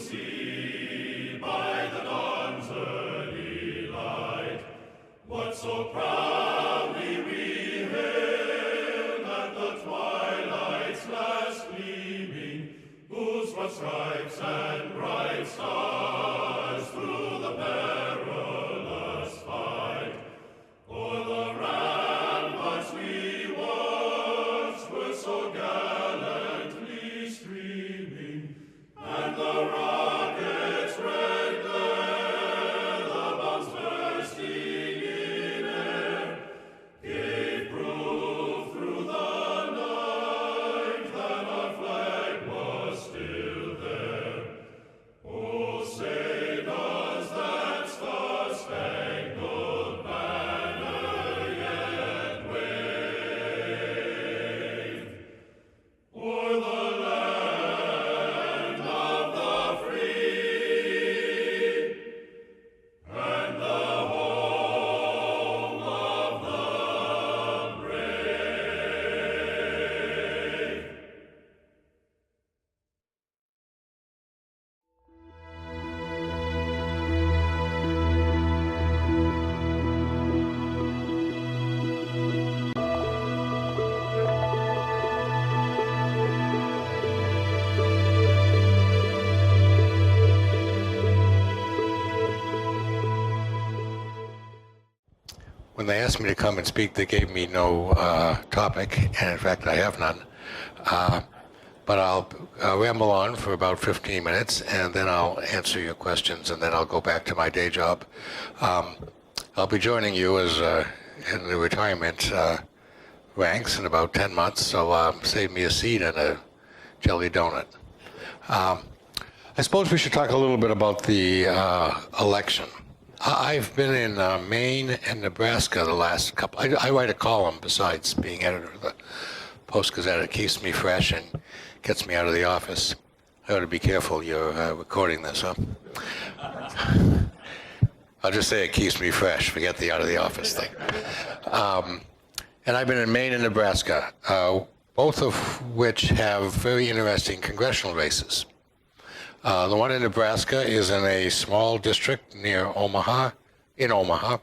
see by the dawn's early light what so proudly we hailed at the twilight's last gleaming, whose broad stripes and bright stars through the perilous fight o'er the ramparts we watched were so gallantly streaming, and the rocket's red glare, the bombs bursting in air, gave proof through the night that our flag was still there. Oh, say does that star-spangled banner yet wave o'er the land of the free and the home of the brave? When they asked me to come and speak, they gave me no topic, and in fact, I have none. But I'll ramble on for about 15 minutes, and then I'll answer your questions, and then I'll go back to my day job. I'll be joining you as in the retirement ranks in about 10 months, so save me a seat and a jelly donut. I suppose we should talk a little bit about the election. I've been in Maine and Nebraska the last couple. I write a column besides being editor of the Post-Gazette. It keeps me fresh and gets me out of the office. I ought to be careful. You're recording this, huh? I'll just say it keeps me fresh. Forget the out of the office thing. And I've been in Maine and Nebraska, both of which have very interesting congressional races. The one in Nebraska is in a small district near Omaha, that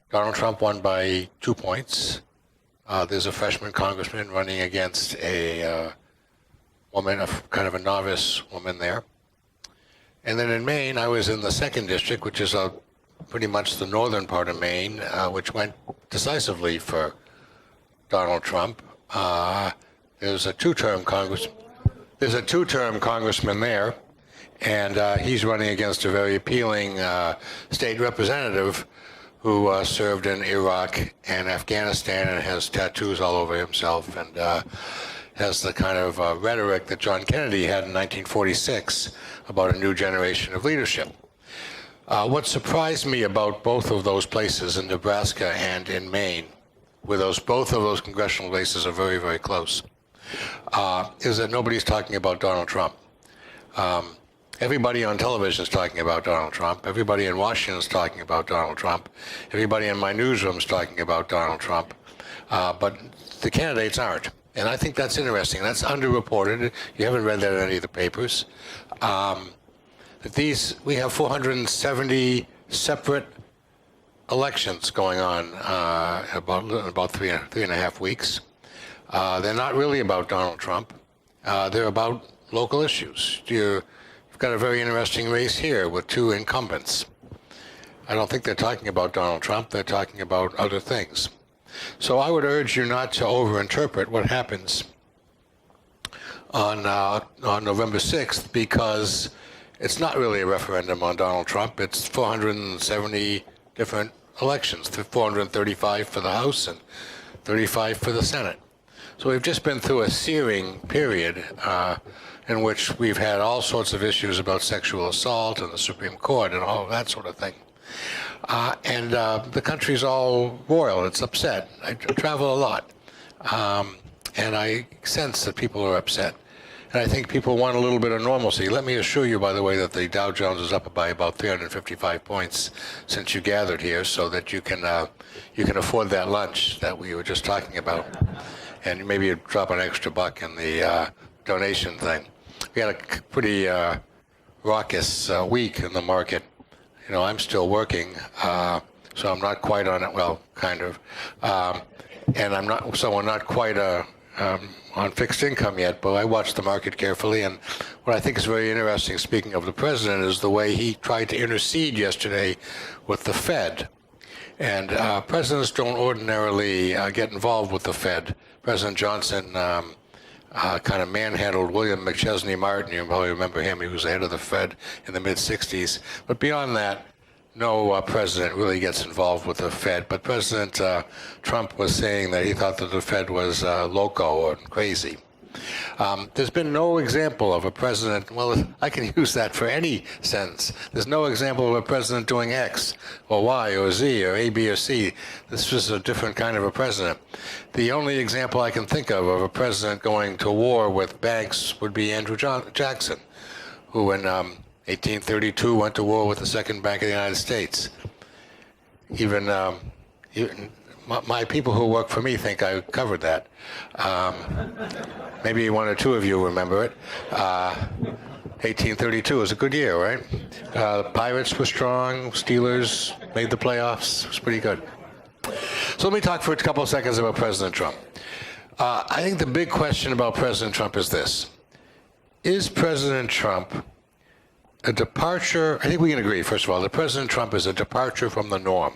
Donald Trump won by 2 points. There's a freshman congressman running against a woman, kind of a novice woman there. And then in Maine, I was in the second district, which is pretty much the northern part of Maine, which went decisively for Donald Trump. There's a two-term congressman there, and he's running against a very appealing state representative who served in Iraq and Afghanistan and has tattoos all over himself and has the kind of rhetoric that John Kennedy had in 1946 about a new generation of leadership. What surprised me about both of those places, in Nebraska and in Maine, where both of those congressional races are very, very close, is that nobody's talking about Donald Trump. Everybody on television is talking about Donald Trump. Everybody in Washington is talking about Donald Trump. Everybody in my newsroom is talking about Donald Trump. But the candidates aren't. And I think that's interesting. That's underreported. You haven't read that in any of the papers. We have 470 separate elections going on about three and a half weeks. They're not really about Donald Trump. They're about local issues. You've got a very interesting race here with two incumbents. I don't think they're talking about Donald Trump. They're talking about other things. So I would urge you not to overinterpret what happens on November 6th, because it's not really a referendum on Donald Trump. It's 470 different elections, 435 for the House and 35 for the Senate. So we've just been through a searing period in which we've had all sorts of issues about sexual assault and the Supreme Court and all of that sort of thing. And the country's all roiled. It's upset. I travel a lot. And I sense that people are upset. And I think people want a little bit of normalcy. Let me assure you, by the way, that the Dow Jones is up by about 355 points since you gathered here, so that you can afford that lunch that we were just talking about. And maybe you drop an extra buck in the donation thing. We had a pretty raucous week in the market. You know, I'm still working, so I'm not quite on it. Well, kind of, and I'm not quite on fixed income yet. But I watch the market carefully, and what I think is very interesting, speaking of the president, is the way he tried to intercede yesterday with the Fed. And presidents don't ordinarily get involved with the Fed. President Johnson kind of manhandled William McChesney Martin. You probably remember him. He was the head of the Fed in the mid-'60s. But beyond that, no president really gets involved with the Fed. But President Trump was saying that he thought that the Fed was loco or crazy. There's been no example of a president, well, I can use that for any sentence. There's no example of a president doing X or Y or Z or A, B, or C. This was a different kind of a president. The only example I can think of a president going to war with banks would be Andrew Jackson, who in 1832 went to war with the Second Bank of the United States. Even my people who work for me think I covered that. Maybe one or two of you remember it. 1832 was a good year, right? Pirates were strong. Steelers made the playoffs. It was pretty good. So let me talk for a couple of seconds about President Trump. I think the big question about President Trump is this. Is President Trump a departure? I think we can agree, first of all, that President Trump is a departure from the norm.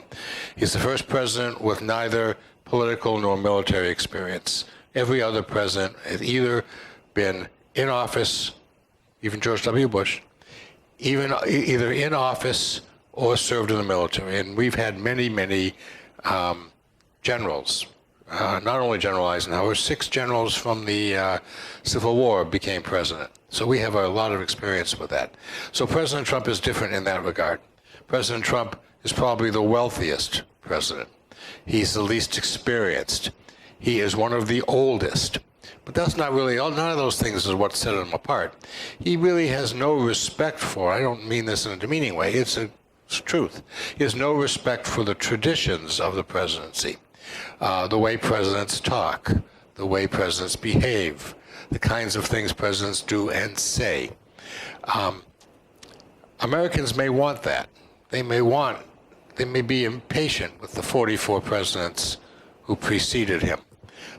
He's the first president with neither political nor military experience. Every other president has either been in office, even George W. Bush, either in office or served in the military. And we've had many generals. Not only General Eisenhower, 6 generals from the Civil War became president. So we have a lot of experience with that. So President Trump is different in that regard. President Trump is probably the wealthiest president. He's the least experienced. He is one of the oldest. But that's not really, none of those things is what set him apart. He really has no respect for, I don't mean this in a demeaning way, it's truth. He has no respect for the traditions of the presidency. The way presidents talk, the way presidents behave, the kinds of things presidents do and say. Americans may want that. They may be impatient with the 44 presidents who preceded him.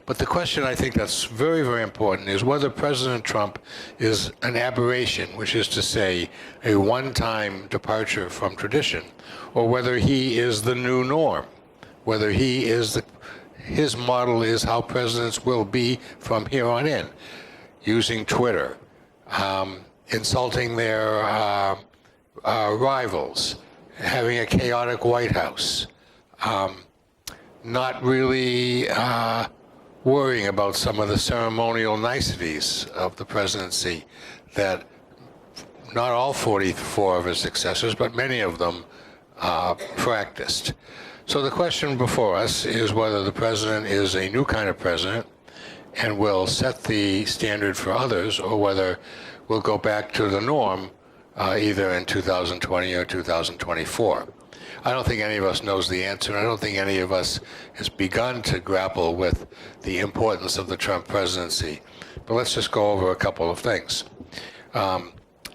But the question I think that's very, very important is whether President Trump is an aberration, which is to say a one-time departure from tradition, or whether he is the new norm, whether he is his model is how presidents will be from here on in, using Twitter, insulting their rivals, having a chaotic White House, not really worrying about some of the ceremonial niceties of the presidency that not all 44 of his successors, but many of them practiced. So the question before us is whether the president is a new kind of president and will set the standard for others, or whether we'll go back to the norm either in 2020 or 2024. I don't think any of us knows the answer. I don't think any of us has begun to grapple with the importance of the Trump presidency. But let's just go over a couple of things.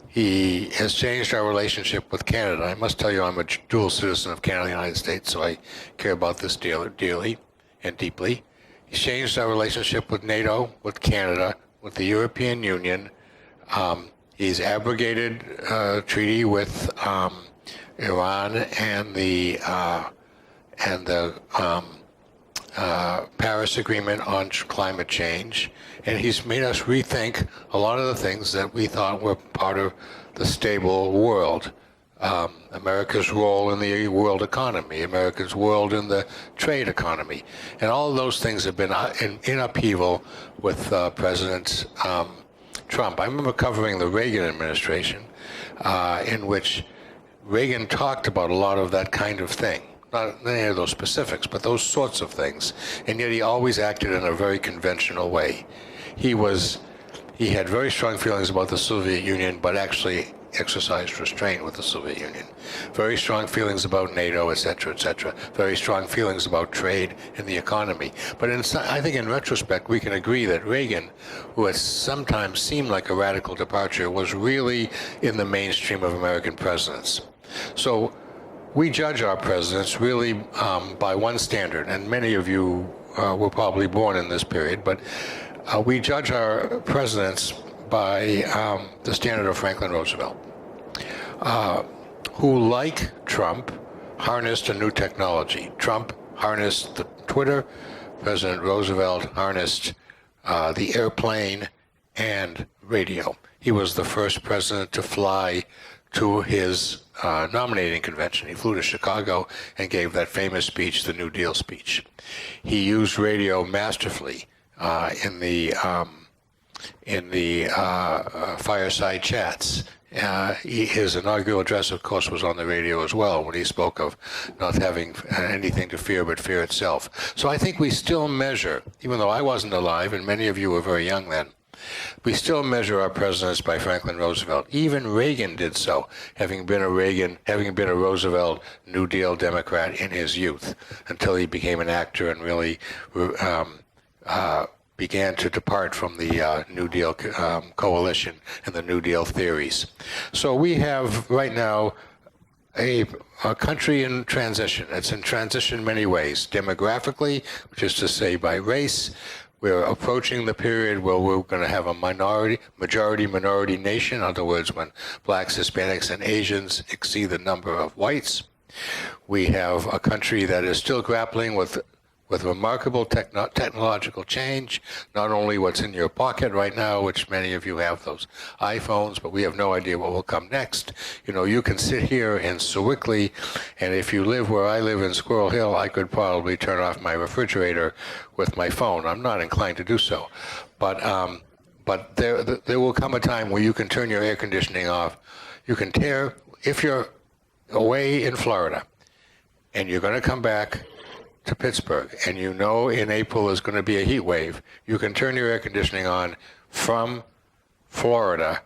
He has changed our relationship with Canada. I must tell you, I'm a dual citizen of Canada and the United States, so I care about this dearly and deeply. He's changed our relationship with NATO, with Canada, with the European Union. He's abrogated a treaty with Iran and the Paris Agreement on climate change, and he's made us rethink a lot of the things that we thought were part of the stable world. America's role in the world economy, America's role in the trade economy, and all of those things have been in upheaval with President Trump. I remember covering the Reagan administration, in which Reagan talked about a lot of that kind of thing. Not any of those specifics, but those sorts of things. And yet he always acted in a very conventional way. He had very strong feelings about the Soviet Union, but actually exercised restraint with the Soviet Union. Very strong feelings about NATO, etc., etc. Very strong feelings about trade and the economy. But I think in retrospect, we can agree that Reagan, who has sometimes seemed like a radical departure, was really in the mainstream of American presidents. So we judge our presidents really by one standard, and many of you were probably born in this period, but we judge our presidents by the standard of Franklin Roosevelt, who, like Trump, harnessed a new technology. Trump harnessed the Twitter. President Roosevelt harnessed the airplane and radio. He was the first president to fly to his nominating convention. He flew to Chicago and gave that famous speech, the New Deal speech. He used radio masterfully in the fireside chats. His inaugural address, of course, was on the radio as well, when he spoke of not having anything to fear but fear itself. So I think we still measure, even though I wasn't alive and many of you were very young then, we still measure our presidents by Franklin Roosevelt. Even Reagan did so, having been a Roosevelt New Deal Democrat in his youth, until he became an actor and really began to depart from the New Deal coalition and the New Deal theories. So we have right now a country in transition. It's in transition in many ways. Demographically, which is to say by race, we're approaching the period where we're going to have a majority-minority nation. In other words, when blacks, Hispanics, and Asians exceed the number of whites. We have a country that is still grappling with remarkable technological change, not only what's in your pocket right now, which many of you have those iPhones, but we have no idea what will come next. You know, you can sit here in Sewickley, and if you live where I live in Squirrel Hill, I could probably turn off my refrigerator with my phone. I'm not inclined to do so. But there will come a time where you can turn your air conditioning off. You can if you're away in Florida, and you're going to come back to Pittsburgh, and you know in April is going to be a heat wave, you can turn your air conditioning on from Florida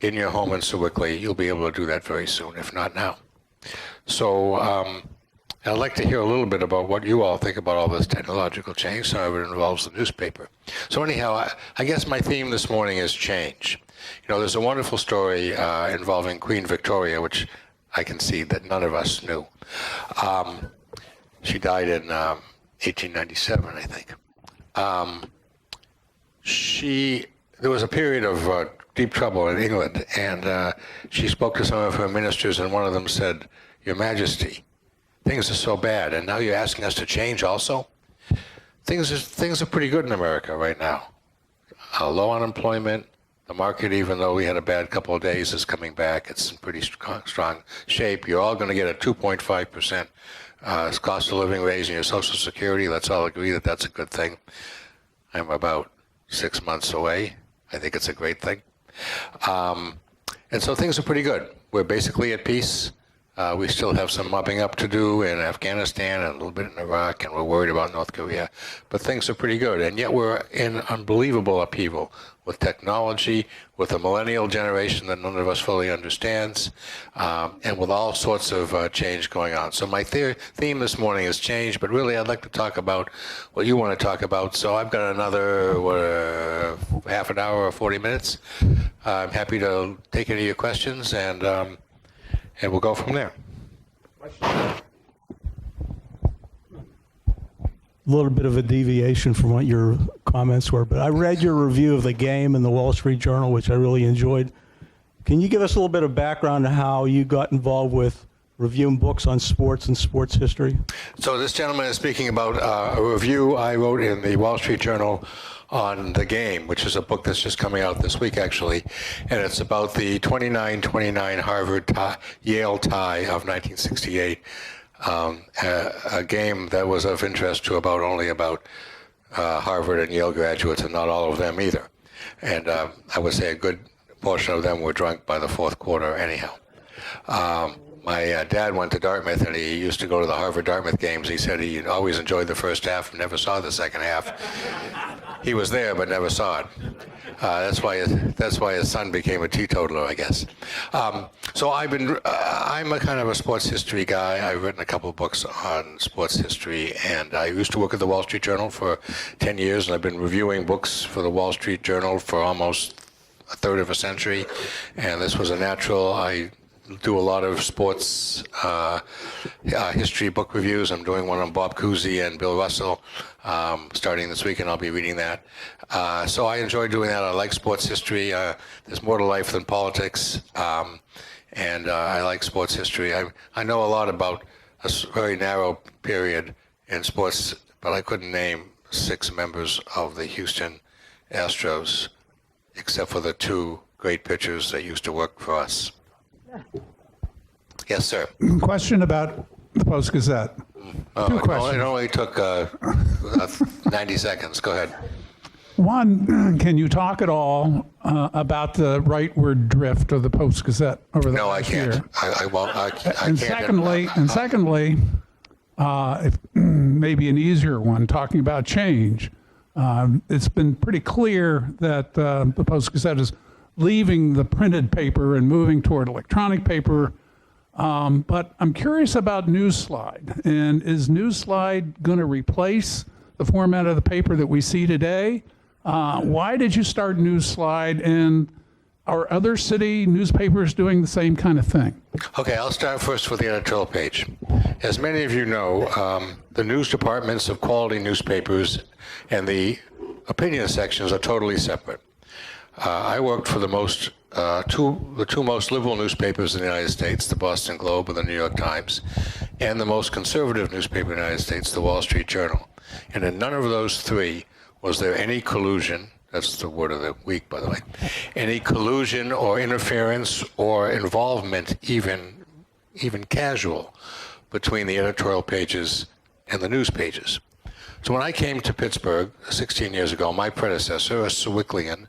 in your home in Sewickley. You'll be able to do that very soon, if not now. So I'd like to hear a little bit about what you all think about all this technological change. Some of it involves the newspaper. So anyhow, I guess my theme this morning is change. You know, there's a wonderful story involving Queen Victoria, which I can see that none of us knew. She died in 1897, I think. There was a period of deep trouble in England, and she spoke to some of her ministers, and one of them said, "Your Majesty, things are so bad, and now you're asking us to change also?" Things are pretty good in America right now. Low unemployment. The market, even though we had a bad couple of days, is coming back. It's in pretty strong shape. You're all going to get a 2.5% cost of living raise in your Social Security. Let's all agree that that's a good thing. I'm about 6 months away. I think it's a great thing. And so things are pretty good. We're basically at peace. We still have some mopping up to do in Afghanistan and a little bit in Iraq, and we're worried about North Korea. But things are pretty good. And yet we're in unbelievable upheaval with technology, with a millennial generation that none of us fully understands, and with all sorts of change going on. So my theme this morning is change, but really I'd like to talk about what you want to talk about. So I've got another half an hour or 40 minutes. I'm happy to take any of your questions, and we'll go from there. A little bit of a deviation from what your comments were, but I read your review of the game in the Wall Street Journal, which I really enjoyed. Can you give us a little bit of background on how you got involved with reviewing books on sports and sports history? So this gentleman is speaking about a review I wrote in the Wall Street Journal on The Game, which is a book that's just coming out this week, actually, and it's about the 29-29 Harvard-Yale tie of 1968, a game that was of interest to only about Harvard and Yale graduates, and not all of them either. And I would say a good portion of them were drunk by the fourth quarter anyhow. My dad went to Dartmouth, and he used to go to the Harvard-Dartmouth games. He said he always enjoyed the first half and never saw the second half. he was there but never saw it. That's why his son became a teetotaler, I guess. So I'm a kind of a sports history guy. I've written a couple of books on sports history, and I used to work at the Wall Street Journal for 10 years, and I've been reviewing books for the Wall Street Journal for almost a third of a century, and this was a natural. I do a lot of sports history book reviews. I'm doing one on Bob Cousy and Bill Russell starting this week, and I'll be reading that. So I enjoy doing that. I like sports history. There's more to life than politics, and I like sports history. I know a lot about a very narrow period in sports, but I couldn't name 6 members of the Houston Astros, except for the 2 great pitchers that used to work for us. Yes, sir. Question about the Post-Gazette. Two questions. It only took 90 seconds. Go ahead. One, can you talk at all about the rightward drift of the Post-Gazette over the last year? No, I can't. I won't. I And can't. secondly, if maybe an easier one, talking about change. It's been pretty clear that the Post-Gazette is leaving the printed paper and moving toward electronic paper. But I'm curious about Newsslide. And is Newsslide going to replace the format of the paper that we see today? Why did you start Newsslide, and are other city newspapers doing the same kind of thing? Okay, I'll start first with the editorial page. As many of you know, the news departments of quality newspapers and the opinion sections are totally separate. I worked for the two most liberal newspapers in the United States, the Boston Globe and the New York Times, and the most conservative newspaper in the United States, the Wall Street Journal. And in none of those 3 was there any collusion. That's the word of the week, by the way. Any collusion or interference or involvement, even casual, between the editorial pages and the news pages. So when I came to Pittsburgh 16 years ago, my predecessor, a Sewicklyan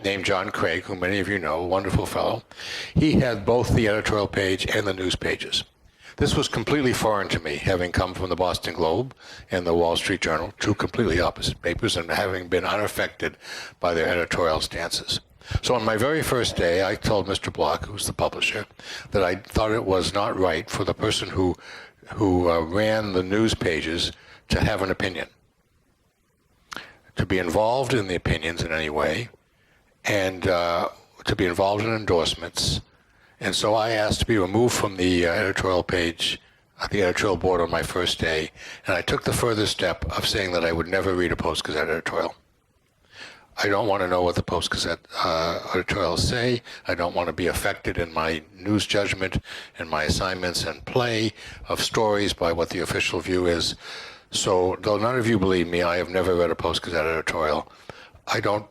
named John Craig, who many of you know, a wonderful fellow, he had both the editorial page and the news pages. This was completely foreign to me, having come from the Boston Globe and the Wall Street Journal, 2 completely opposite papers, and having been unaffected by their editorial stances. So on my very first day, I told Mr. Block, who's the publisher, that I thought it was not right for the person who ran the news pages to have an opinion, to be involved in the opinions in any way, and to be involved in endorsements. And so I asked to be removed from the editorial page, the editorial board on my first day, and I took the further step of saying that I would never read a Post-Gazette editorial. I don't want to know what the Post-Gazette editorials say. I don't want to be affected in my news judgment and my assignments and play of stories by what the official view is. So, though none of you believe me, I have never read a Post-Gazette editorial. I don't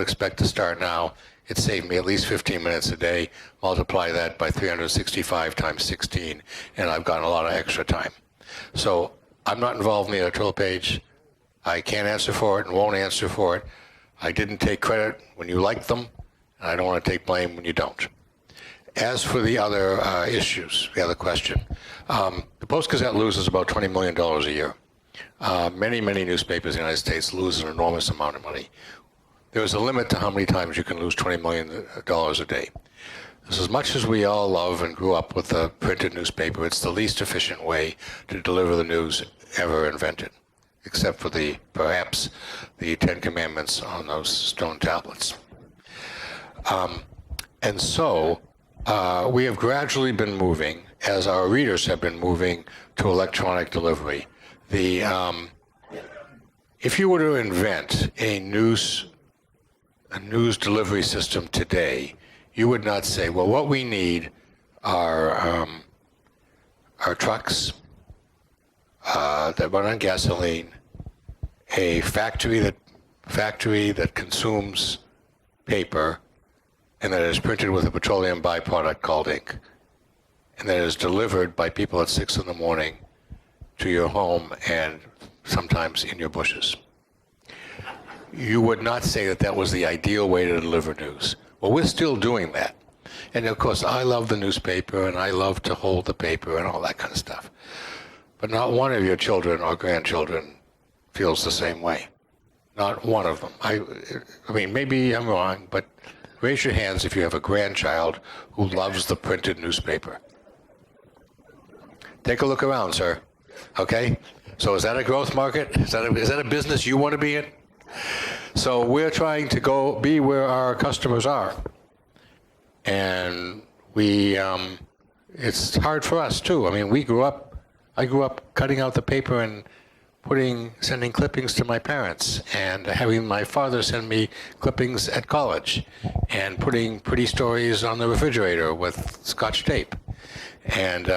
expect to start now. It saved me at least 15 minutes a day. Multiply that by 365 times 16, and I've gotten a lot of extra time. So I'm not involved in the editorial page. I can't answer for it and won't answer for it. I didn't take credit when you liked them, and I don't want to take blame when you don't. As for the other issues, the other question, the Post-Gazette loses about $20 million a year. Many newspapers in the United States lose an enormous amount of money. There is a limit to how many times you can lose $20 million a day. As much as we all love and grew up with a printed newspaper, it's the least efficient way to deliver the news ever invented, except for perhaps the 10 Commandments on those stone tablets. And so we have gradually been moving, as our readers have been moving, to electronic delivery. If you were to invent a news delivery system today, you would not say, well, what we need are trucks that run on gasoline, a factory that consumes paper, and that is printed with a petroleum byproduct called ink, and that is delivered by people at 6 in the morning to your home and sometimes in your bushes. You would not say that that was the ideal way to deliver news. Well, we're still doing that. And of course, I love the newspaper and I love to hold the paper and all that kind of stuff. But not one of your children or grandchildren feels the same way. Not one of them. I mean, maybe I'm wrong, but raise your hands if you have a grandchild who loves the printed newspaper. Take a look around, sir. Okay? So is that a growth market? Is that a business you want to be in? So we're trying to go be where our customers are. And it's hard for us too. I mean, I grew up cutting out the paper and sending clippings to my parents, and having my father send me clippings at college, and putting pretty stories on the refrigerator with Scotch tape, and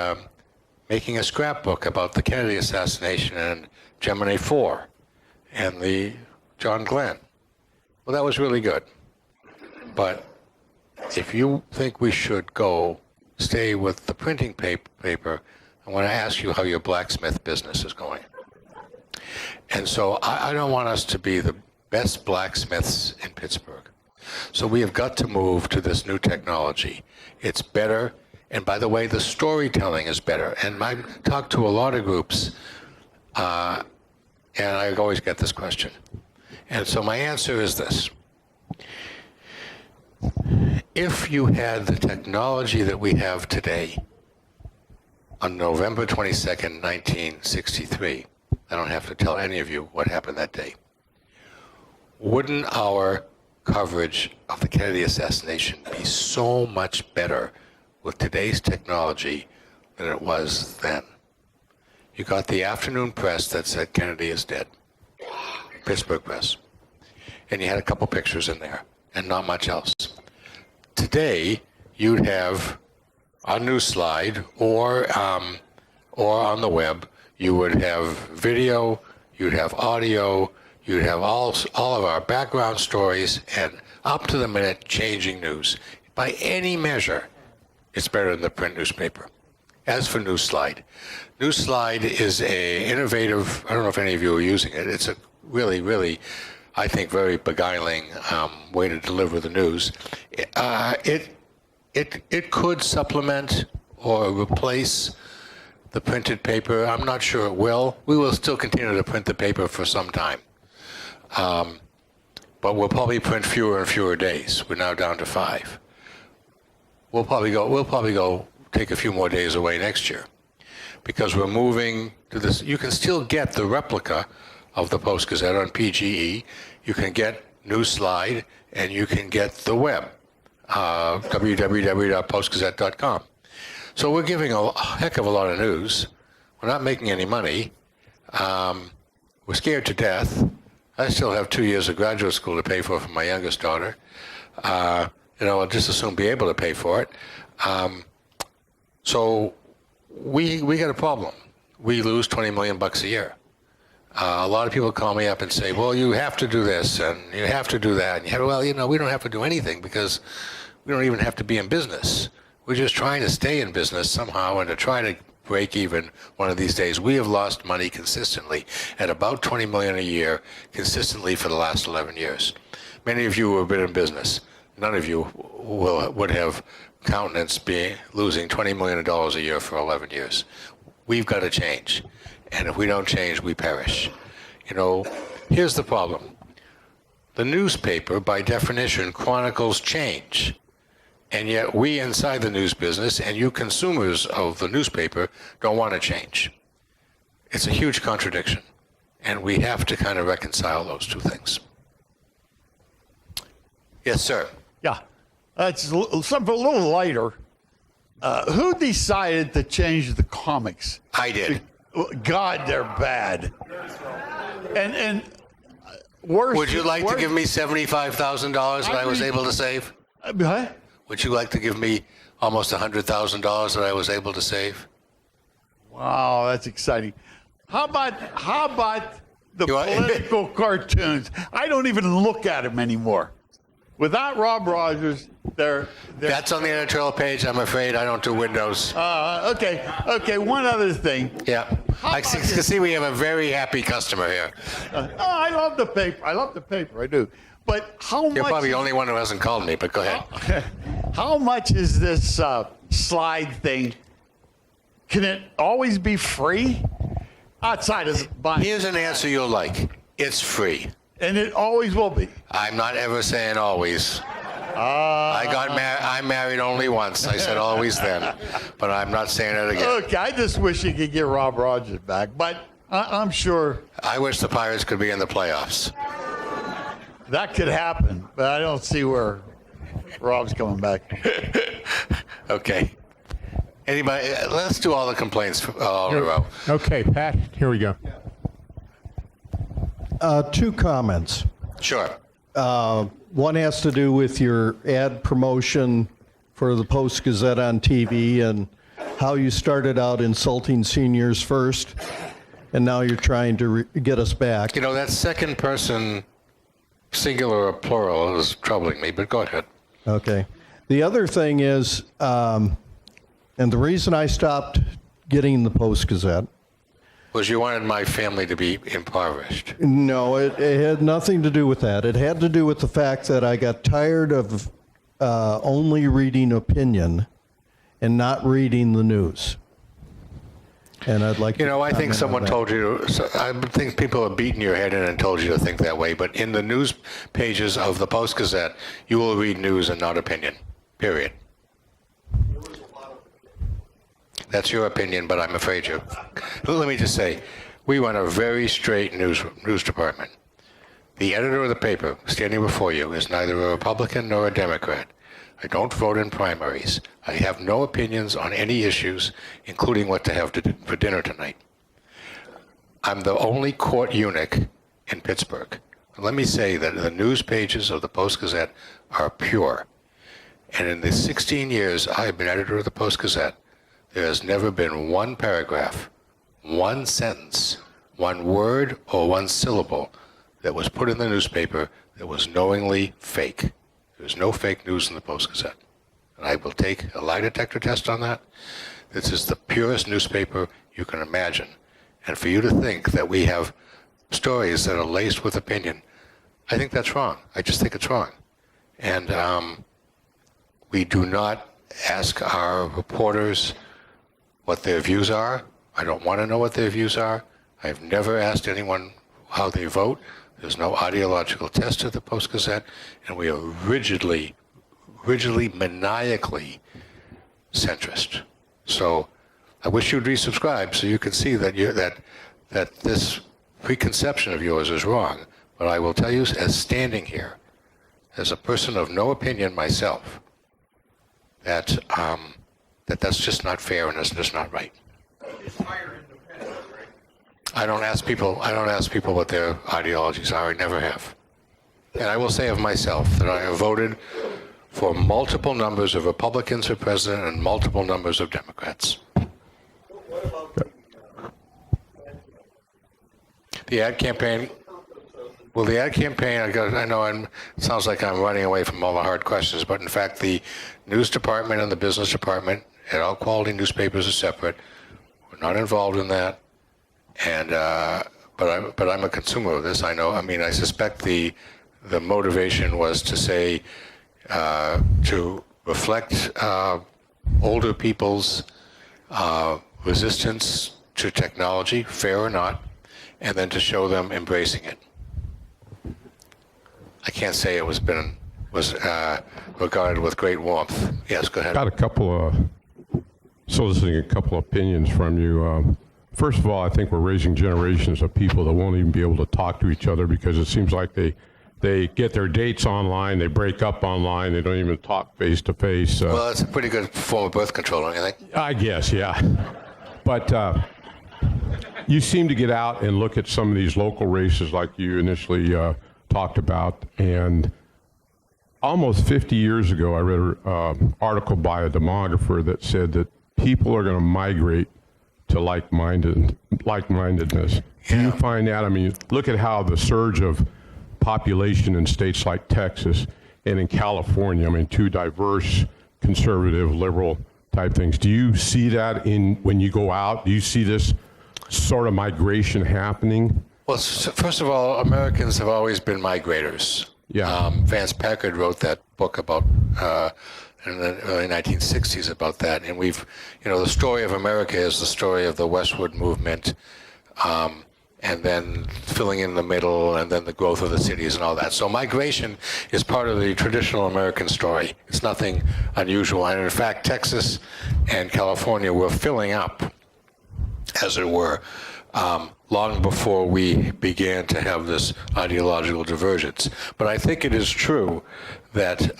making a scrapbook about the Kennedy assassination and Gemini 4 and the John Glenn. Well, that was really good. But if you think we should stay with the printing paper, I want to ask you how your blacksmith business is going. And so I don't want us to be the best blacksmiths in Pittsburgh. So we have got to move to this new technology. It's better. And by the way, the storytelling is better. And I talk to a lot of groups, and I always get this question. And so my answer is this. If you had the technology that we have today on November 22nd, 1963, I don't have to tell any of you what happened that day, wouldn't our coverage of the Kennedy assassination be so much better with today's technology than it was then? You got the afternoon press that said Kennedy is dead, Pittsburgh Press, and you had a couple pictures in there and not much else. Today, you'd have a news slide or on the web, you would have video, you'd have audio, you'd have all of our background stories and up-to-the-minute changing news. By any measure, it's better than the print newspaper. As for News Slide is a innovative, I don't know if any of you are using it, it's a really, really, I think, very beguiling way to deliver the news. It could supplement or replace the printed paper. I'm not sure it will. We will still continue to print the paper for some time. But we'll probably print fewer and fewer days. We're now down to 5. We'll probably go take a few more days away next year, because we're moving to this. You can still get the replica of the Post-Gazette on PGE. You can get News Slide, and you can get the web, www.postgazette.com. So we're giving a heck of a lot of news. We're not making any money. We're scared to death. I still have 2 years of graduate school to pay for my youngest daughter. I'll just as soon be able to pay for it. So we got a problem. We lose $20 million a year. A lot of people call me up and say, well, you have to do this and you have to do that. And we don't have to do anything because we don't even have to be in business. We're just trying to stay in business somehow and to try to break even one of these days. We have lost money consistently at about $20 million a year consistently for the last 11 years. Many of you who have been in business, none of you would have countenance be losing $20 million a year for 11 years. We've got to change. And if we don't change, we perish. Here's the problem. The newspaper, by definition, chronicles change. And yet we inside the news business and you consumers of the newspaper don't want to change. It's a huge contradiction. And we have to kind of reconcile those two things. Yes, sir. Yeah, it's something a little lighter. Who decided to change the comics? I did. God, they're bad. And worse. Would you like to give me $75,000 that I was able to save? What? Would you like to give me almost $100,000 that I was able to save? Wow, that's exciting. How about the political cartoons? I don't even look at them anymore. Without Rob Rogers, they're That's on the editorial page. I'm afraid I don't do Windows. Okay. One other thing. Yeah. I can see we have a very happy customer here. I love the paper. I do. But how much? You're probably the only one who hasn't called me, but go ahead. How much is this slide thing? Can it always be free? Outside of buying. Here's an answer you'll like. It's free. And it always will be. I'm not ever saying always. I'm married only once. I said always then, but I'm not saying it again. Okay, I just wish you could get Rob Rogers back, but I'm sure I wish the Pirates could be in the playoffs. that could happen, but I don't see where Rob's coming back. Okay. Anybody? Let's do all the complaints all in a row. Okay, Pat, here we go. Two comments. Sure. One has to do with your ad promotion for the Post-Gazette on TV and how you started out insulting seniors first, and now you're trying to get us back. You know, that second person, singular or plural, is troubling me, but go ahead. Okay. The other thing is, and the reason I stopped getting the Post-Gazette, Was you wanted my family to be impoverished. no, it had nothing to do with that. It had to do with the fact that I got tired of only reading opinion and not reading the news. And I'd like You know, I think comment on someone that. told you, I think people have beaten your head in and told you to think that way, but in the news pages of the Post-Gazette, you will read news and not opinion, period. That's your opinion, but I'm afraid you. Let me just say, we run a very straight news department. The editor of the paper standing before you is neither a Republican nor a Democrat. I don't vote in primaries. I have no opinions on any issues, including what to have for dinner tonight. I'm the only court eunuch in Pittsburgh. Let me say that the news pages of the Post-Gazette are pure. And in the 16 years I've been editor of the Post-Gazette, there has never been one paragraph, one sentence, one word, or one syllable that was put in the newspaper that was knowingly fake. There's no fake news in the Post-Gazette. And I will take a lie detector test on that. This is the purest newspaper you can imagine. And for you to think that we have stories that are laced with opinion, I think that's wrong. I just think it's wrong. And we do not ask our reporters what their views are. I don't want to know what their views are. I've never asked anyone how they vote. There's no ideological test at the Post-Gazette, and we are rigidly, maniacally centrist. So I wish you'd resubscribe so you can see that that this preconception of yours is wrong. But I will tell you, as standing here, as a person of no opinion myself, that that's just not fair and it's just not right. I don't ask people what their ideologies are. I never have. And I will say of myself that I have voted for multiple numbers of Republicans for president and multiple numbers of Democrats. The ad campaign. Well, the ad campaign, I know it sounds like I'm running away from all the hard questions, but in fact, the news department and the business department at all quality newspapers are separate. We're not involved in that. And but I'm a consumer of this. I know. I mean, I suspect the motivation was to say to reflect older people's resistance to technology, fair or not, and then to show them embracing it. I can't say it was regarded with great warmth. Yes, go ahead. Got a couple of soliciting a couple opinions from you. First of all, I think we're raising generations of people that won't even be able to talk to each other because it seems like they get their dates online, they break up online, they don't even talk face to face. Well, it's a pretty good form of birth control, don't you think? I guess, yeah. But you seem to get out and look at some of these local races like you initially talked about. And almost 50 years ago, I read an article by a demographer that said that people are going to migrate to like-mindedness. Do you find that? I mean, look at how the surge of population in states like Texas and in California, I mean, two diverse, conservative, liberal type things. Do you see that when you go out? Do you see this sort of migration happening? Well, first of all, Americans have always been migrators. Yeah. Vance Packard wrote that book about in the early 1960s about that, and the story of America is the story of the westward movement. and then filling in the middle, and then the growth of the cities and all that. So migration is part of the traditional American story. It's nothing unusual. And in fact, Texas and California were filling up, as it were, long before we began to have this ideological divergence. But I think it is true that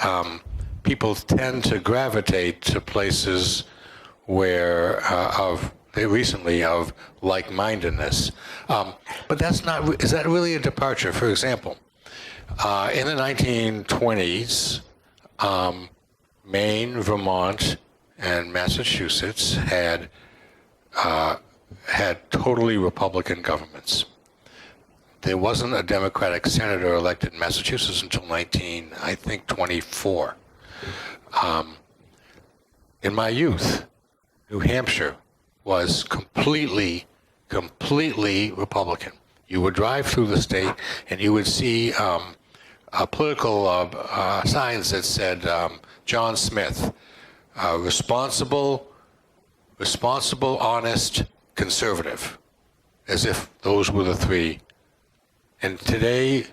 people tend to gravitate to places where recently of like-mindedness. But that's not, is that really a departure? For example, in the 1920s, Maine, Vermont, and Massachusetts had totally Republican governments. There wasn't a Democratic senator elected in Massachusetts until 1924. In my youth, New Hampshire was completely Republican. You would drive through the state and you would see political signs that said John Smith, responsible, honest, conservative, as if those were the three. And today,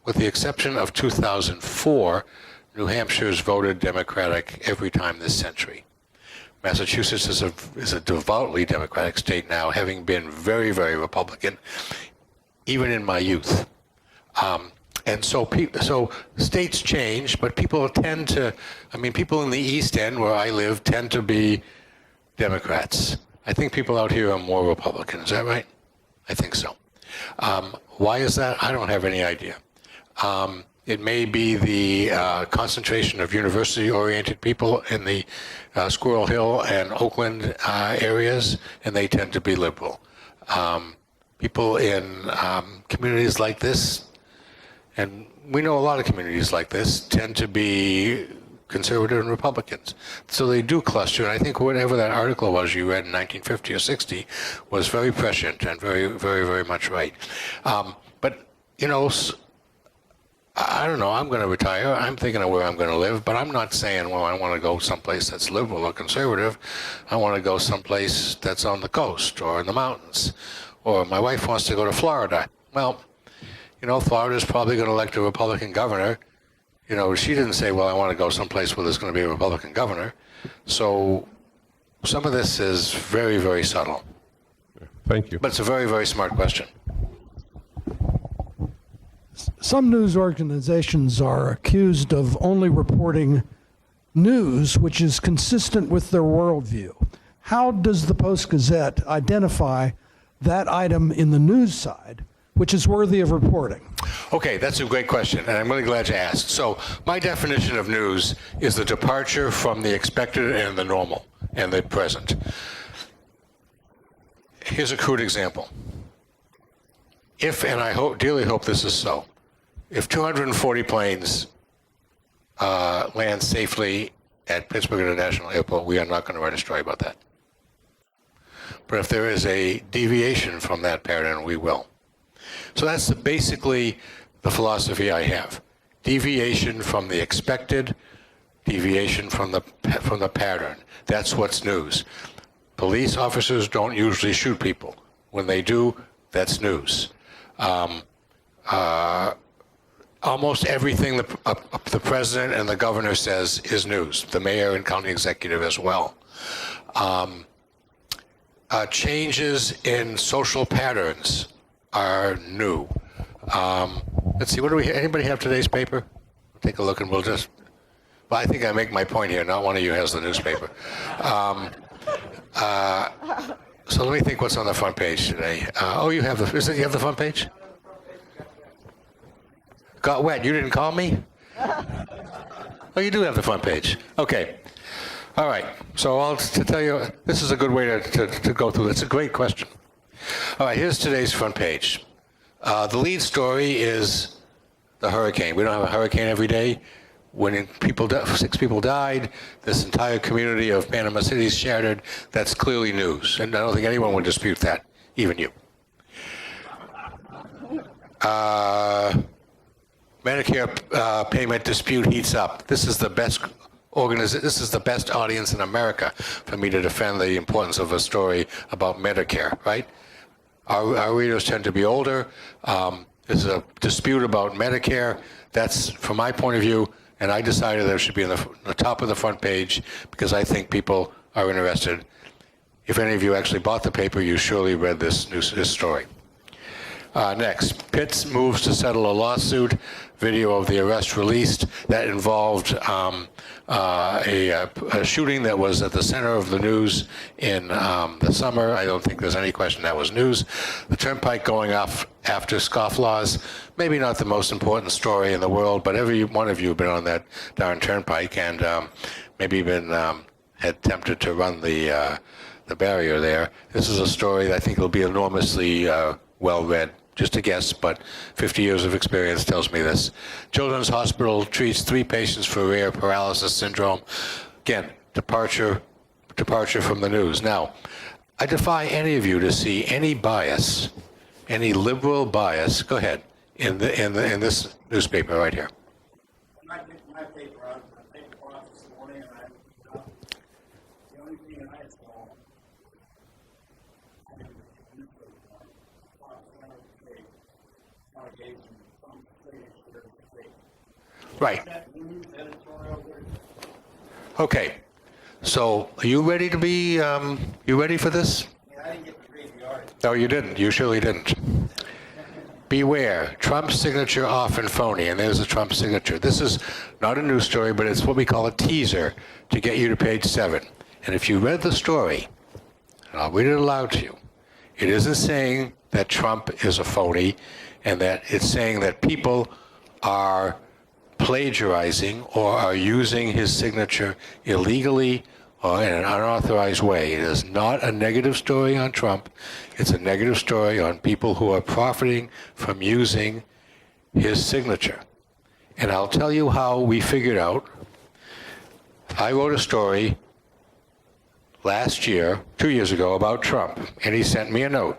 with the exception of 2004, New Hampshire's voted Democratic every time this century. Massachusetts is a devoutly Democratic state now, having been very, very Republican, even in my youth. And so states change, but people tend to, people in the East End where I live tend to be Democrats. I think people out here are more Republican. Is that right? I think so. Why is that? I don't have any idea. It may be the concentration of university-oriented people in the Squirrel Hill and Oakland areas, and they tend to be liberal. People in communities like this, and we know a lot of communities like this, tend to be conservative and Republicans. So they do cluster, and I think whatever that article was you read in 1950 or 60 was very prescient and very, very, very much right. But, I don't know, I'm going to retire. I'm thinking of where I'm going to live, but I'm not saying, well, I want to go someplace that's liberal or conservative. I want to go someplace that's on the coast or in the mountains. Or my wife wants to go to Florida. Well, Florida's probably going to elect a Republican governor. She didn't say, well, I want to go someplace where there's going to be a Republican governor. So some of this is very, very subtle. Thank you. But it's a very, very smart question. Some news organizations are accused of only reporting news which is consistent with their worldview. How does the Post-Gazette identify that item in the news side which is worthy of reporting? Okay, that's a great question, and I'm really glad you asked. So my definition of news is the departure from the expected and the normal and the present. Here's a crude example. If, and I dearly hope this is so, if 240 planes land safely at Pittsburgh International Airport, we are not going to write a story about that. But if there is a deviation from that pattern, we will. So that's basically the philosophy I have. Deviation from the expected, deviation from the pattern. That's what's news. Police officers don't usually shoot people. When they do, that's news. Almost everything the president and the governor says is news. The mayor and county executive as well. Changes in social patterns are new. Let's see, anybody have today's paper? Take a look and well, I think I make my point here. Not one of you has the newspaper. So let me think what's on the front page today. You have you have the front page? Got wet, you didn't call me? Oh, you do have the front page. Okay. All right, so to tell you, this is a good way to go through. It's a great question. All right, here's today's front page. The lead story is the hurricane. We don't have a hurricane every day. When 6 people died, this entire community of Panama City is shattered. That's clearly news, and I don't think anyone would dispute that, even you. Medicare payment dispute heats up. This is the best This is the best audience in America for me to defend the importance of a story about Medicare, right? Our readers tend to be older. There's a dispute about Medicare. That's, from my point of view, and I decided that it should be on the top of the front page because I think people are interested. If any of you actually bought the paper, you surely read this story. Next, Pitts moves to settle a lawsuit. Video of the arrest released that involved a shooting that was at the center of the news in the summer. I don't think there's any question that was news. The Turnpike going off after scofflaws, maybe not the most important story in the world, but every one of you have been on that darn Turnpike and maybe been had tempted to run the barrier there. This is a story that I think will be enormously well read. Just a guess, but 50 years of experience tells me this. Children's Hospital treats 3 patients for rare paralysis syndrome. Again, departure from the news. Now, I defy any of you to see any bias, any liberal bias. Go ahead in this newspaper right here. My paper out, my paper off this morning, and the only thing that I saw, Right. Okay. So, are you ready to be? You ready for this? I didn't get to read the article. No, you didn't. You surely didn't. Beware, Trump's signature often phony, and there's a Trump signature. This is not a news story, but it's what we call a teaser to get you to page 7. And if you read the story, and I'll read it aloud to you, it isn't saying that Trump is a phony, and that it's saying that people are plagiarizing or are using his signature illegally or in an unauthorized way. It is not a negative story on Trump. It's a negative story on people who are profiting from using his signature. And I'll tell you how we figured out. I wrote a story last year, 2 years ago, about Trump, and he sent me a note.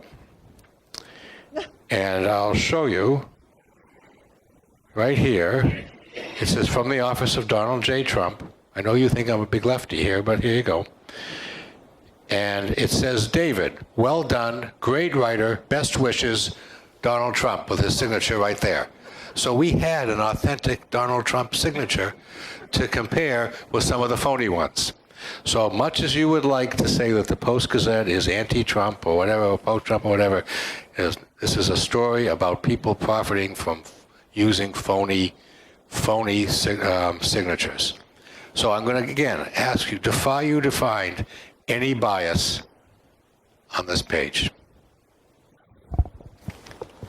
And I'll show you right here. It says, from the office of Donald J. Trump. I know you think I'm a big lefty here, but here you go. And it says, David, well done, great writer, best wishes, Donald Trump, with his signature right there. So we had an authentic Donald Trump signature to compare with some of the phony ones. So much as you would like to say that the Post-Gazette is anti-Trump or whatever, or post-Trump or whatever, this is a story about people profiting from using phony signatures. So I'm going to, again, ask you, defy you to find any bias on this page.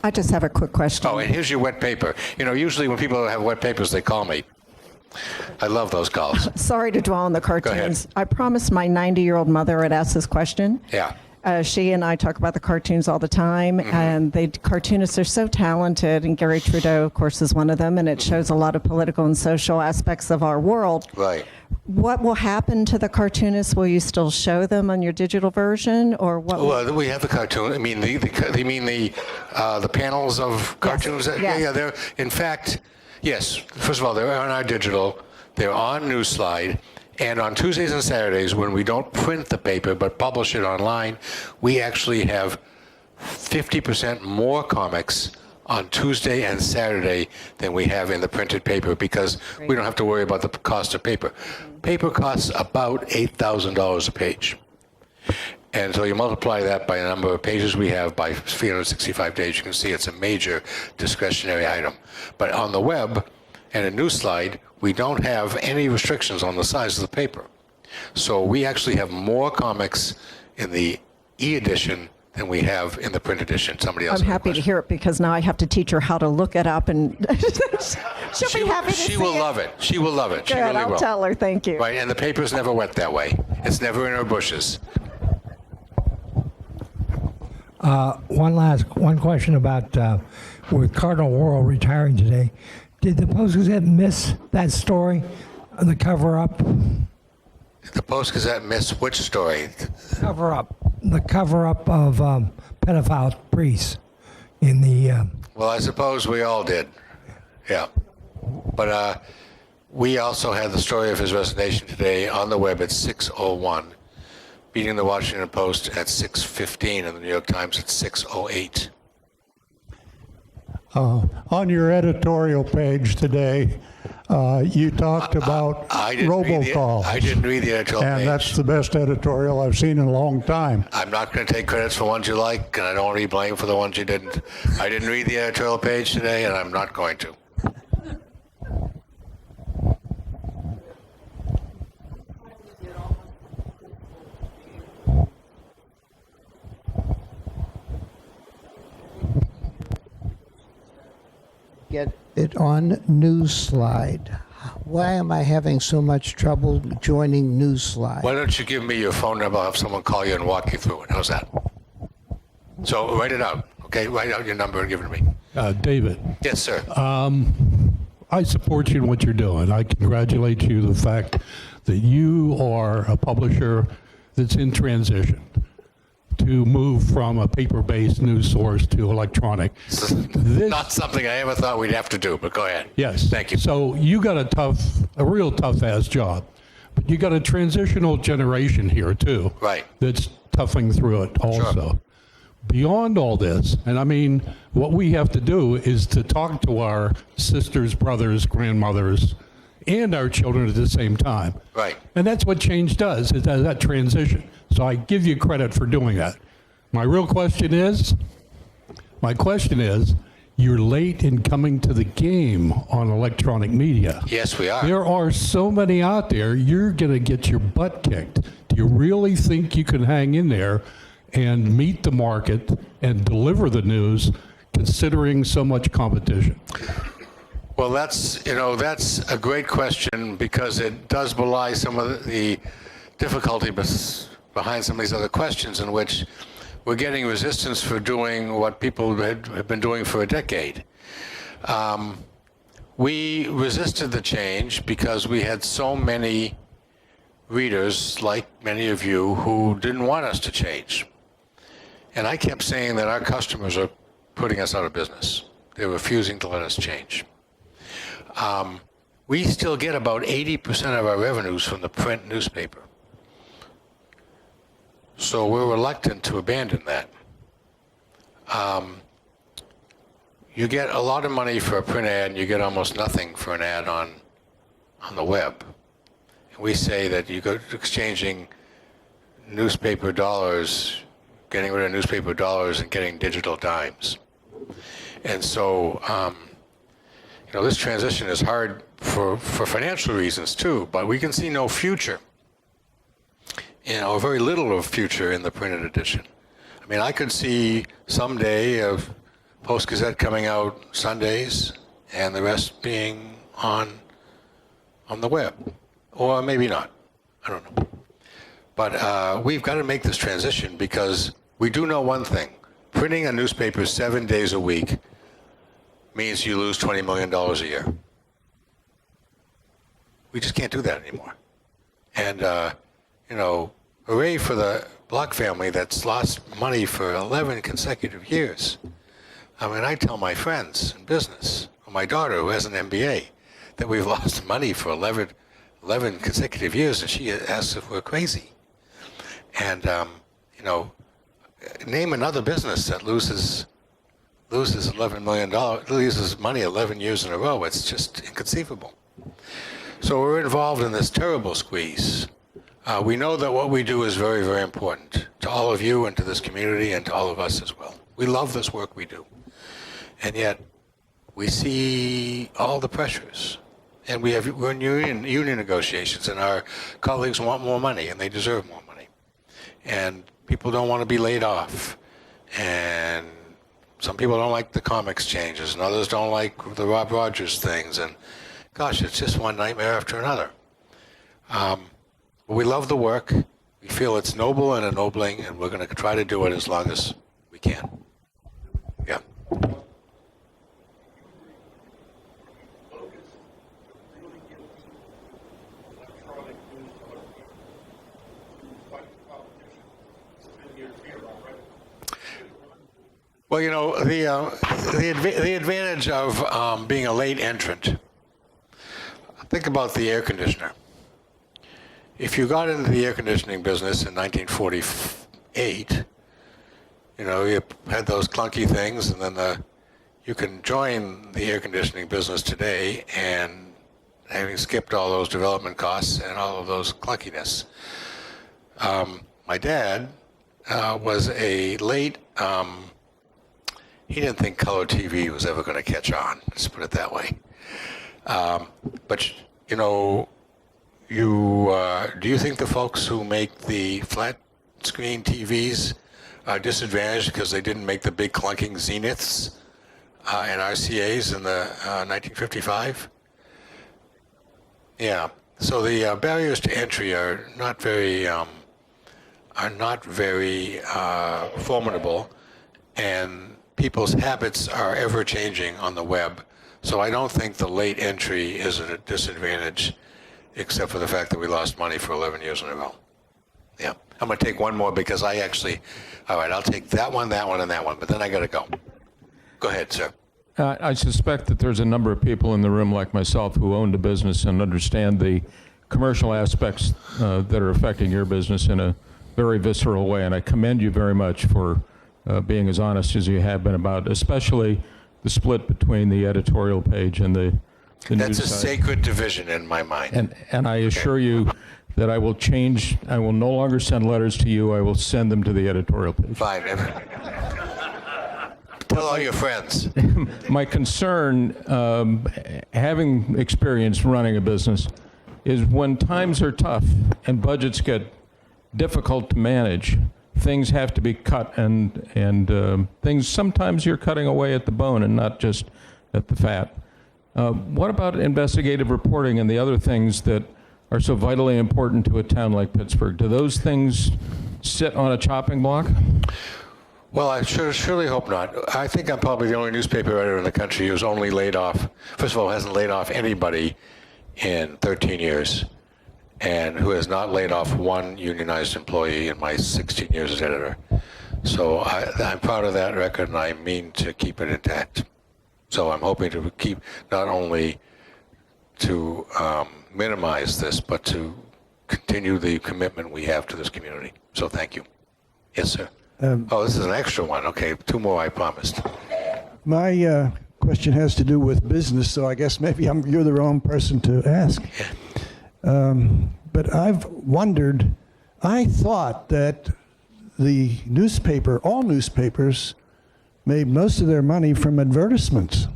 I just have a quick question. Oh, and here's your wet paper. You know, usually when people have wet papers, they call me. I love those calls. Sorry to dwell on the cartoons. Go ahead. I promised my 90-year-old mother I'd ask this question. Yeah. She and I talk about the cartoons all the time, and cartoonists are so talented, and Gary Trudeau, of course, is one of them, and it shows a lot of political and social aspects of our world. Right. What will happen to the cartoonists? Will you still show them on your digital version, or what? Well, we have the cartoon. I mean, the panels of cartoons. Yes. Yeah, they're, in fact, yes. First of all, they're on our digital. They're on Newsslide. And on Tuesdays and Saturdays, when we don't print the paper but publish it online, we actually have 50% more comics on Tuesday and Saturday than we have in the printed paper because we don't have to worry about the cost of paper. Paper costs about $8,000 a page. And so you multiply that by the number of pages we have by 365 days, you can see it's a major discretionary item. But on the web and in Newsslide, we don't have any restrictions on the size of the paper. So we actually have more comics in the e-edition than we have in the print edition. Somebody else. I'm happy to hear it because now I have to teach her how to look it up, and she'll be happy to see it. She will love it. She will love it. Good, She really I'll will. tell her. Thank you. Right, and the paper's never wet that way. It's never in her bushes. One question about with Cardinal Worrell retiring today. Did the Post-Gazette miss that story, the cover-up? The Post-Gazette missed which story? The cover-up of pedophile priests in the... Well, I suppose we all did. Yeah. But we also had the story of his resignation today on the web at 6:01. beating the Washington Post at 6:15 and the New York Times at 6:08. On your editorial page today, you talked about robocalls. I didn't read the editorial page. And that's the best editorial I've seen in a long time. I'm not going to take credits for ones you like, and I don't want to be blamed for the ones you didn't. I didn't read the editorial page today, and I'm not going to. Get it on Newsslide. Why am I having so much trouble joining Newsslide? Why don't you give me your phone number? I'll have someone call you and walk you through it. How's that? So write it out, okay? Write out your number and give it to me. David, Yes, sir. I support you in what you're doing. I congratulate you the fact that you are a publisher that's in transition to move from a paper-based news source to electronic. Not something I ever thought we'd have to do, but go ahead. Yes. Thank you. So you got a real tough-ass job, but you got a transitional generation here too. Right. That's toughing through it also. Sure. Beyond all this, and I mean, what we have to do is to talk to our sisters, brothers, grandmothers, and our children at the same time. Right. And that's what change does, is that transition. So I give you credit for doing that. My question is, you're late in coming to the game on electronic media. Yes, we are. There are so many out there, you're going to get your butt kicked. Do you really think you can hang in there and meet the market and deliver the news considering so much competition? Well, that's a great question because it does belie some of the difficulty behind some of these other questions in which we're getting resistance for doing what people have been doing for a decade. We resisted the change because we had so many readers, like many of you, who didn't want us to change. And I kept saying that our customers are putting us out of business. They're refusing to let us change. We still get about 80% of our revenues from the print newspaper. So we're reluctant to abandon that. You get a lot of money for a print ad, and you get almost nothing for an ad on the web. And we say that you go exchanging newspaper dollars, getting rid of newspaper dollars and getting digital dimes. And so, this transition is hard for financial reasons too, but we can see no future, or very little of future in the printed edition. I mean, I could see someday of Post-Gazette coming out Sundays and the rest being on the web, or maybe not. I don't know. But we've got to make this transition because we do know one thing. Printing a newspaper 7 days a week means you lose $20 million a year. We just can't do that anymore. And, hooray for the Block family that's lost money for 11 consecutive years. I mean, I tell my friends in business, or my daughter who has an MBA, that we've lost money for 11 consecutive years, and she asks if we're crazy. And, name another business that loses $11 million, loses money 11 years in a row. It's just inconceivable. So we're involved in this terrible squeeze. We know that what we do is very, very important to all of you and to this community and to all of us as well. We love this work we do. And yet we see all the pressures. And we're in union negotiations, and our colleagues want more money, and they deserve more money. And people don't want to be laid off. And some people don't like the comics changes, and others don't like the Rob Rogers things. And gosh, it's just one nightmare after another. We love the work. We feel it's noble and ennobling, and we're going to try to do it as long as we can. Yeah. Well, the advantage of being a late entrant, think about the air conditioner. if you got into the air conditioning business in 1948, you know, you had those clunky things, and then you can join the air conditioning business today and having skipped all those development costs and all of those clunkiness. My dad was a late, he didn't think color TV was ever going to catch on, let's put it that way. But, you know, do you think the folks who make the flat screen TVs are disadvantaged because they didn't make the big clunking Zeniths and RCAs in the 1955? Yeah. So the barriers to entry are not very formidable, and people's habits are ever changing on the web. So I don't think the late entry is at a disadvantage, except for the fact that we lost money for 11 years in a row. Yeah. I'm going to take one more because all right, I'll take that one, and that one, but then I got to go. Go ahead, sir. I suspect that there's a number of people in the room like myself who owned a business and understand the commercial aspects that are affecting your business in a very visceral way, and I commend you very much for being as honest as you have been about, especially the split between the editorial page and the news That's a side. sacred division in my mind. And I assure you that I will change. I will no longer send letters to you. I will send them to the editorial page. Fine. Tell all your friends. My concern, having experience running a business, is when times are tough and budgets get difficult to manage, things have to be cut, and things, sometimes you're cutting away at the bone and not just at the fat. What about investigative reporting and the other things that are so vitally important to a town like Pittsburgh? Do those things sit on a chopping block? Well, I surely hope not. I think I'm probably the only newspaper editor in the country who's only laid off, first of all, hasn't laid off anybody in 13 years, and who has not laid off one unionized employee in my 16 years as editor. So I'm proud of that record, and I mean to keep it intact. So I'm hoping to keep, not only to minimize this, but to continue the commitment we have to this community. So thank you. Yes, sir. This is an extra one. Okay, two more, I promised. My question has to do with business, so I guess maybe you're the wrong person to ask. But I've wondered, I thought that the newspaper, all newspapers, made most of their money from advertisements.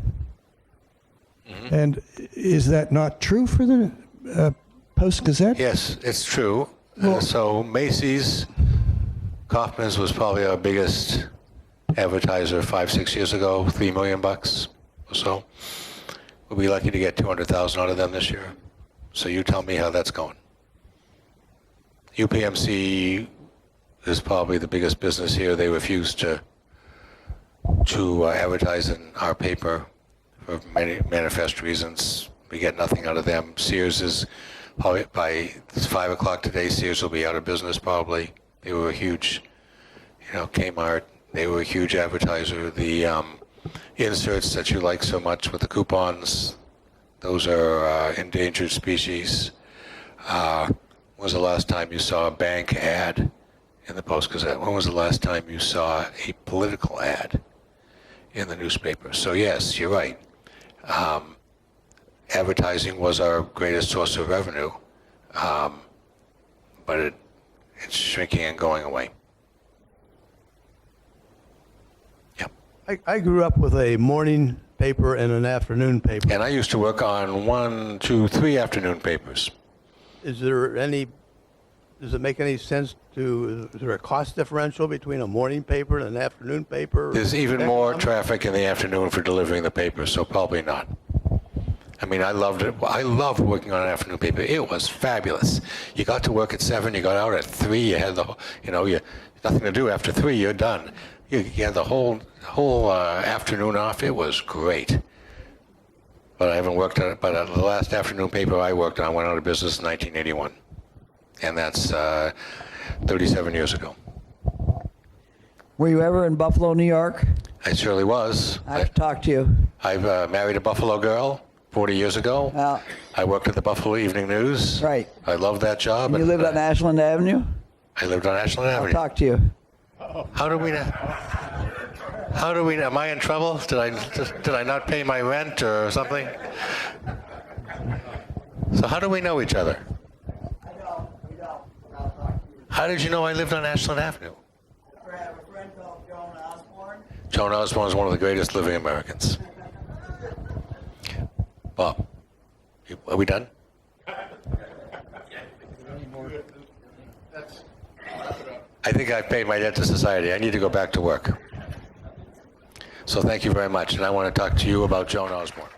Mm-hmm. And is that not true for the Post-Gazette? Yes, it's true. So Macy's, Kaufman's was probably our biggest advertiser 5-6 years ago, $3 million or so. We'll be lucky to get 200,000 out of them this year. So you tell me how that's going. UPMC is probably the biggest business here. They refuse to advertise in our paper for many manifest reasons. We get nothing out of them. Sears is probably, by 5 o'clock today, Sears will be out of business probably. They were a huge, Kmart, they were a huge advertiser. The inserts that you like so much with the coupons, those are endangered species. When was the last time you saw a bank ad in the Post-Gazette? When was the last time you saw a political ad in the newspaper? So yes, you're right. Advertising was our greatest source of revenue, but it's shrinking and going away. Yeah. I grew up with a morning paper and an afternoon paper. And I used to work on 1, 2, 3 afternoon papers. Does it make any sense is there a cost differential between a morning paper and an afternoon paper? There's even more traffic in the afternoon for delivering the paper, so probably not. I mean, I loved it. I loved working on an afternoon paper. It was fabulous. You got to work at 7, you got out at 3, you had nothing to do after 3, you're done. You had the whole afternoon off. It was great. But I haven't worked on it. But the last afternoon paper I worked on went out of business in 1981. And that's 37 years ago. Were you ever in Buffalo, New York? I surely was. I've talked to you. I've married a Buffalo girl, 40 years ago. Yeah. I worked at the Buffalo Evening News. Right. I loved that job. And you lived on Ashland Avenue? I lived on Ashland I'll Avenue. talk to you. How do we know? How do we know? Am I in trouble? Did I not pay my rent or something? So how do we know each other? How did you know I lived on Ashland Avenue? I have a friend called Joan Osborne. Joan Osborne is one of the greatest living Americans. Bob, are we done? I think I've paid my debt to society. I need to go back to work. So thank you very much. And I want to talk to you about Joan Osborne.